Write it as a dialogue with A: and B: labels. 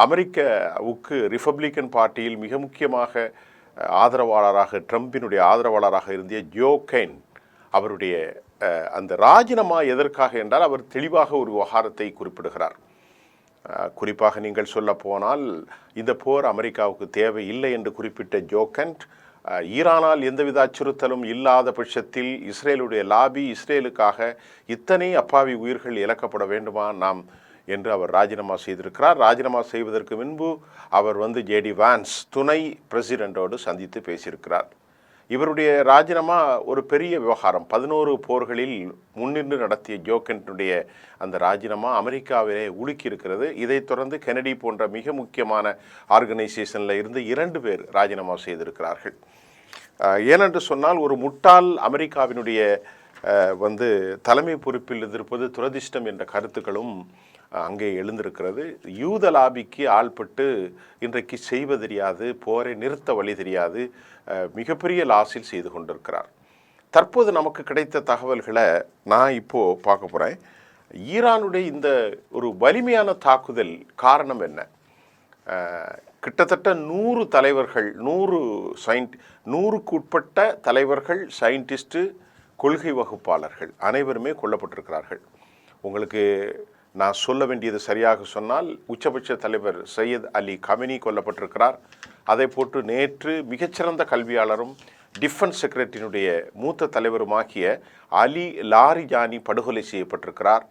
A: அமெரிக்காவுக்கு ரிப்பப்ளிக்கன் பார்ட்டியில் மிக முக்கியமாக ஆதரவாளராக ட்ரம்பினுடைய ஆதரவாளராக இருந்த ஜோ கெயின் அவருடைய அந்த ராஜினாமா எதற்காக என்றால் அவர் தெளிவாக ஒரு விவகாரத்தை குறிப்பிடுகிறார். குறிப்பாக நீங்கள் சொல்ல போனால் இந்த போர் அமெரிக்காவுக்கு தேவை இல்லை என்று குறிப்பிட்ட ஜோ கென்ட் ஈரானால் எந்தவித அச்சுறுத்தலும் இல்லாத பட்சத்தில் இஸ்ரேலுடைய லாபி இஸ்ரேலுக்காக இத்தனை அப்பாவி உயிர்கள் இழக்கப்பட வேண்டுமா நாம் என்று அவர் ராஜினாமா செய்திருக்கிறார். ராஜினாமா செய்வதற்கு முன்பு அவர் ஜேடி வான்ஸ் துணை பிரசிடென்டோடு சந்தித்து பேசியிருக்கிறார். இவருடைய ராஜினாமா ஒரு பெரிய விவகாரம். 11 போர்களில் முன்னின்று நடத்திய ஜோ கென்ட்டுடைய அந்த ராஜினாமா அமெரிக்காவிலே உலுக்கி இருக்கிறது. இதைத் தொடர்ந்து கெனடி போன்ற மிக முக்கியமான ஆர்கனைசேஷனில் இருந்து 2 பேர் ராஜினாமா செய்திருக்கிறார்கள். ஏனென்று சொன்னால் ஒரு முட்டாள் அமெரிக்காவினுடைய தலைமை பொறுப்பில் இருந்திருப்பது துரதிர்ஷ்டம் என்ற கருத்துக்களும் அங்கே எழுந்திருக்கிறது. யூத லாபிக்கு ஆள்பட்டு இன்றைக்கு செய்வது தெரியாது, போரை நிறுத்த வழி தெரியாது, மிகப்பெரிய லாஸில் செய்து கொண்டிருக்கிறார். தற்போது நமக்கு கிடைத்த தகவல்களை நான் இப்போது பார்க்க போகிறேன். ஈரானுடைய இந்த ஒரு வலிமையான தாக்குதல் காரணம் என்ன? கிட்டத்தட்ட 100 தலைவர்கள் 100க்கு உட்பட்ட தலைவர்கள், சயின்டிஸ்ட்டு, கொள்கை வகுப்பாளர்கள் அனைவருமே கொல்லப்பட்டிருக்கிறார்கள். உங்களுக்கு நான் சொல்ல வேண்டியது சரியாக சொன்னால் உச்சபட்ச தலைவர் சையத் அலி கமெனி கொல்லப்பட்டிருக்கிறார். அதை போட்டு நேற்று மிகச்சிறந்த கல்வியாளரும் டிஃபென்ஸ் செக்ரட்டரியினுடைய மூத்த தலைவருமாகிய அலி லாரிஜானி படுகொலை செய்யப்பட்டிருக்கிறார்.